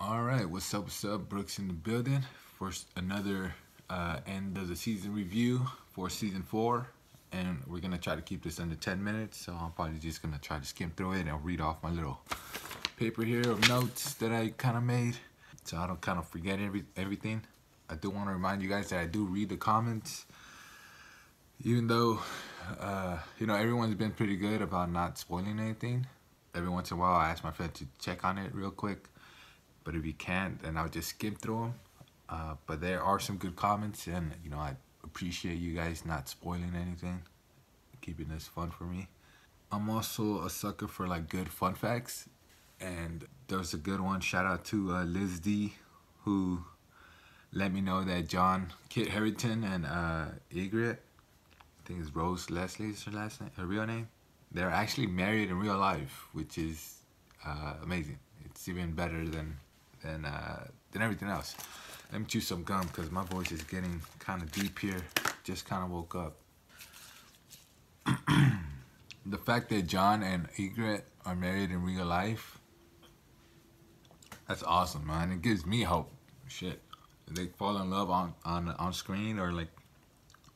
All right, what's up? What's up? Brooks in the building for another end of the season review for season 4, and we're gonna try to keep this under 10 minutes. So I'm probably just gonna try to skim through it and read off my little paper here of notes that I kind of made, so I don't kind of forget everything. I do want to remind you guys that I do read the comments, even though everyone's been pretty good about not spoiling anything. Every once in a while, I ask my friend to check on it real quick. But if you can't, then I'll just skim through them. But there are some good comments, and I appreciate you guys not spoiling anything, keeping this fun for me. I'm also a sucker for like good fun facts, and there was a good one. Shout out to Liz D, who let me know that John Kit Harington and Ygritte, I think it's Rose Leslie's her last name, her real name. They're actually married in real life, which is amazing. It's even better than everything else. Let me chew some gum because my voice is getting kind of deep here. Just kind of woke up. The fact that John and Ygritte are married in real life, that's awesome, man. It gives me hope. Shit, they fall in love on screen or like,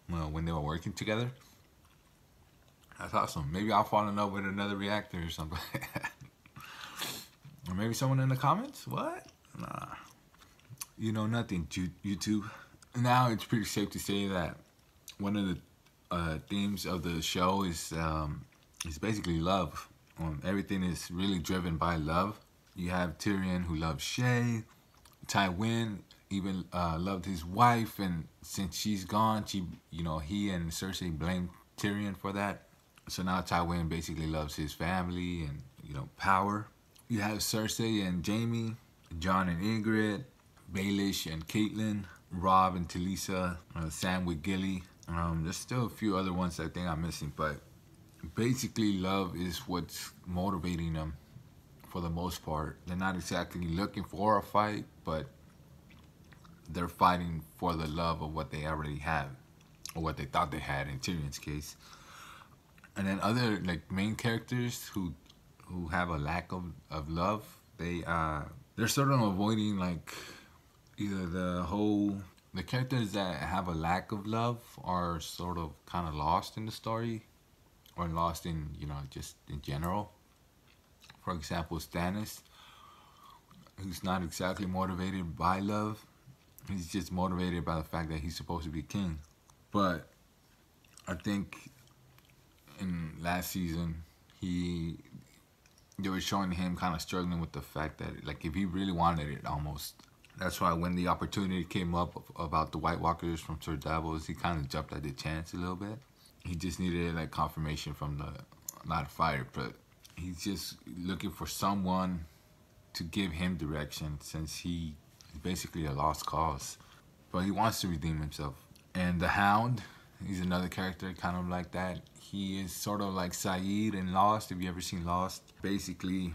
when they were working together. That's awesome. Maybe I'll fall in love with another reactor or something. Or maybe someone in the comments. What? Nah. Nothing, YouTube. Now it's pretty safe to say that one of the themes of the show is basically love. Everything is really driven by love. You have Tyrion, who loves Shay. Tywin even loved his wife, and since she's gone, he and Cersei blamed Tyrion for that. So now Tywin basically loves his family and power. You have Cersei and Jaime, Jon and Ygritte, Baelish and Catelyn, Robb and Talisa, Sam with Gilly. There's still a few other ones that I think I'm missing, but basically love is what's motivating them for the most part. They're not exactly looking for a fight, but they're fighting for the love of what they already have, or what they thought they had in Tyrion's case. And then other like main characters who have a lack of love, they're sort of avoiding like either the characters that have a lack of love are sort of kind of lost in the story, or lost in just in general. For example, Stannis, who's not exactly motivated by love. He's just motivated by the fact that he's supposed to be king. But I think in last season they were showing him kind of struggling with the fact that like if he really wanted it, almost. That's why when the opportunity came up about the White Walkers from Sir Davos, he kind of jumped at the chance a little bit. He just needed like confirmation from not a fighter, but he's just looking for someone to give him direction, since he is basically a lost cause. But he wants to redeem himself. And the Hound, he's another character kind of like that. He is sort of like Saeed in Lost. Have you ever seen Lost? Basically,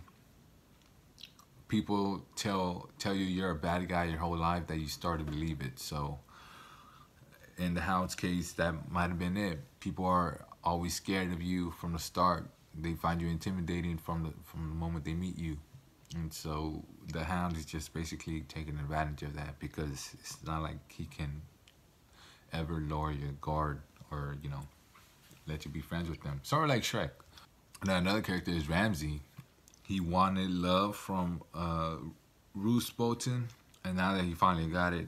people tell you you're a bad guy your whole life that you start to believe it. So in the Hound's case, that might have been it. People are always scared of you from the start. They find you intimidating from the moment they meet you. And so the Hound is just basically taking advantage of that, because it's not like he can ever lower your guard or let you be friends with them. Sort of like Shrek. Now another character is Ramsay. He wanted love from Roose Bolton, and now that he finally got it,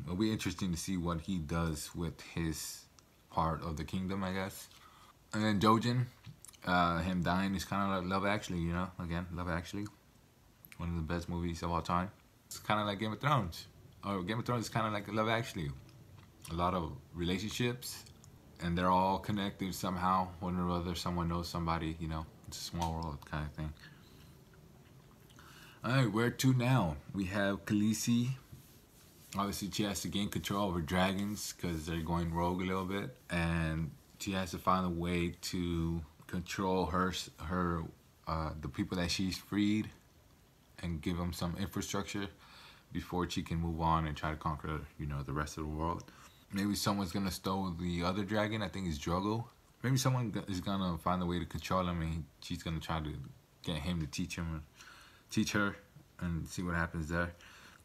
it'll be interesting to see what he does with his part of the kingdom, I guess. And then Jojen, him dying is kind of like Love Actually, again, Love Actually. One of the best movies of all time. It's kind of like Game of Thrones. Or Game of Thrones is kind of like Love Actually. A lot of relationships, and they're all connected somehow. One or other, someone knows somebody, it's a small world kind of thing. Alright, where to now? We have Khaleesi. Obviously, she has to gain control over dragons because they're going rogue a little bit, and she has to find a way to control the people that she's freed, and give them some infrastructure before she can move on and try to conquer, the rest of the world. Maybe someone's gonna steal the other dragon. I think it's Drogo. Maybe someone is gonna find a way to control him, and she's gonna try to get him to teach her and see what happens there.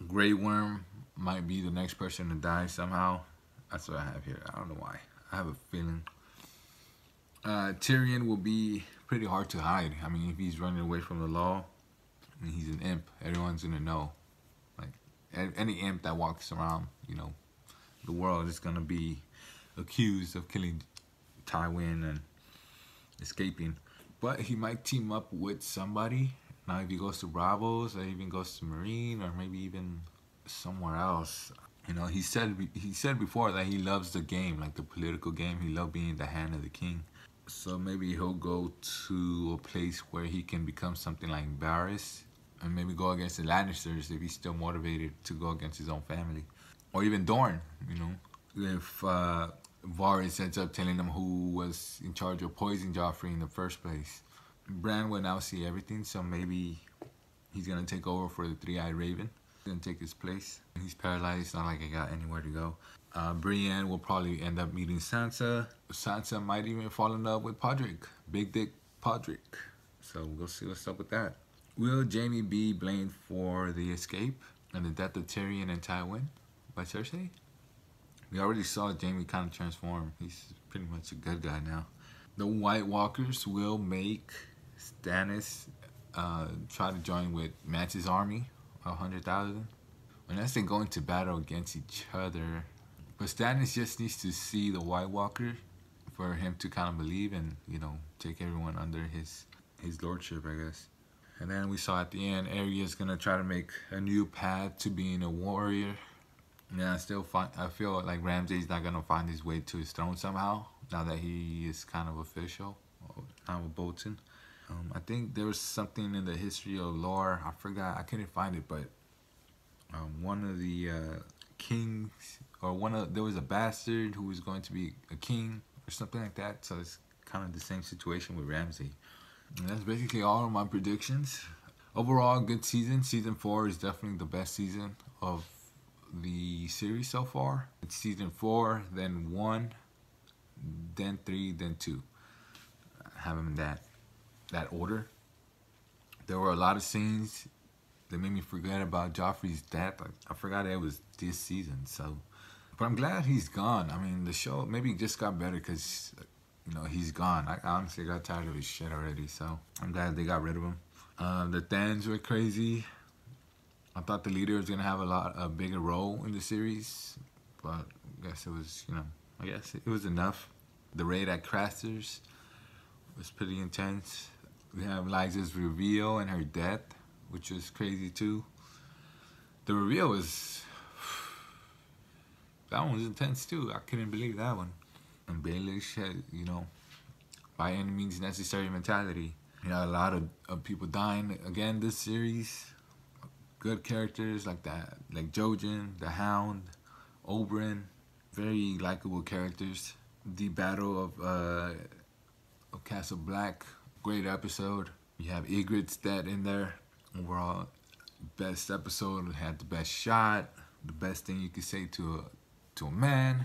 Grey Worm might be the next person to die somehow. That's what I have here. I don't know why. I have a feeling. Tyrion will be pretty hard to hide. I mean, if he's running away from the law, I mean, he's an imp. Everyone's gonna know. Like any imp that walks around, you know, the world is gonna be accused of killing Tywin and escaping. But he might team up with somebody. Now, if he goes to Bravos or even goes to Marine or maybe even somewhere else, you know, he said before that he loves the game, like the political game. He loved being the hand of the king. So maybe he'll go to a place where he can become something like Varys and maybe go against the Lannisters if he's still motivated to go against his own family. Or even Dorne, you know. If Varys ends up telling him who was in charge of poisoning Joffrey in the first place. Bran will now see everything, so maybe he's going to take over for the Three-Eyed Raven. He's going to take his place. He's paralyzed, not like he got anywhere to go. Brienne will probably end up meeting Sansa. Sansa might even fall in love with Podrick. Big Dick Podrick. So we'll see what's up with that. Will Jaime be blamed for the escape and the death of Tyrion and Tywin by Cersei? We already saw Jaime kind of transform. He's pretty much a good guy now. The White Walkers will make Stannis try to join with Mance's army, 100,000. Unless they go into battle against each other. But Stannis just needs to see the White Walker for him to kind of believe and, you know, take everyone under his lordship, I guess. And then we saw at the end, Arya's gonna try to make a new path to being a warrior. Yeah, I feel like Ramsay's not gonna find his way to his throne somehow now that he is kind of official. Now with Bolton. I think there was something in the history of lore. I forgot. I couldn't find it, but one of the kings, or there was a bastard who was going to be a king or something like that. So it's kind of the same situation with Ramsay. And that's basically all of my predictions. Overall, good season. Season 4 is definitely the best season of the series so far. It's season 4, then 1, then 3, then 2. Have them in that order. There were a lot of scenes that made me forget about Joffrey's death. I forgot it was this season. So, but I'm glad he's gone. I mean, the show maybe just got better because, you know, he's gone. I honestly got tired of his shit already. So I'm glad they got rid of him. The Thans were crazy. I thought the leader was gonna have a bigger role in the series, but I guess it was, you know, I guess it was enough. The raid at Craster's was pretty intense. We have Lysa's reveal and her death, which was crazy too. The reveal that one was intense too. I couldn't believe that one. And Baelish had, you know, by any means necessary mentality. You know, a lot of people dying again this series. Good characters like that, like Jojen, the Hound, Oberyn, very likable characters. The Battle of Castle Black, great episode. You have Ygritte's dead in there. Overall, best episode. Had the best shot, the best thing you could say to a man.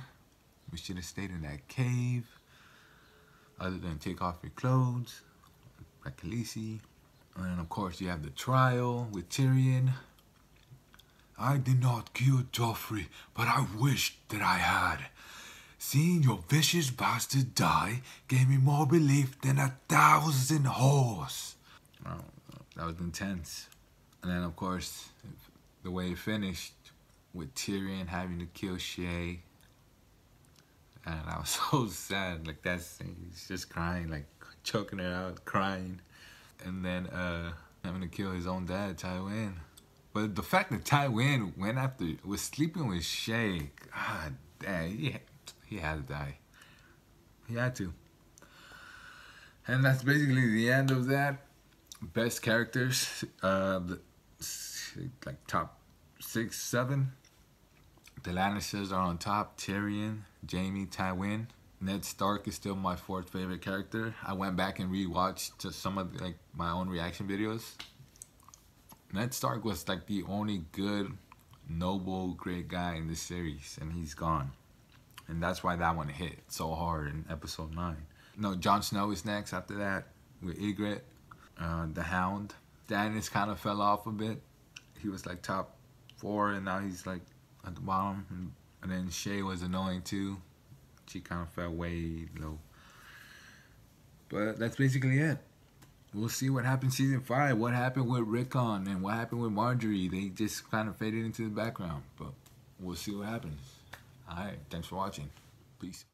We should have stayed in that cave. Other than take off your clothes, like Khaleesi. And then, of course, you have the trial with Tyrion. I did not kill Joffrey, but I wished that I had. Seeing your vicious bastard die gave me more belief than 1,000 whores. Oh, that was intense. And then, of course, the way it finished with Tyrion having to kill Shae. And I was so sad. Like, he's just crying, like choking her out, crying. And then having to kill his own dad, Tywin. But the fact that Tywin was sleeping with Shae, God damn, he had to die. He had to. And that's basically the end of that. Best characters, like top 6, 7. The Lannisters are on top. Tyrion, Jaime, Tywin. Ned Stark is still my 4th favorite character. I went back and rewatched some of my own reaction videos. Ned Stark was like the only good, noble, great guy in this series, and he's gone. And that's why that one hit so hard in episode 9. No, Jon Snow is next after that with Ygritte, the Hound. Stannis kind of fell off a bit. he was like top 4, and now he's like at the bottom. And then Shay was annoying too. She kind of fell way low. But that's basically it. We'll see what happens season 5. What happened with Rickon and what happened with Marjorie. They just kind of faded into the background. But we'll see what happens. Alright, thanks for watching. Peace.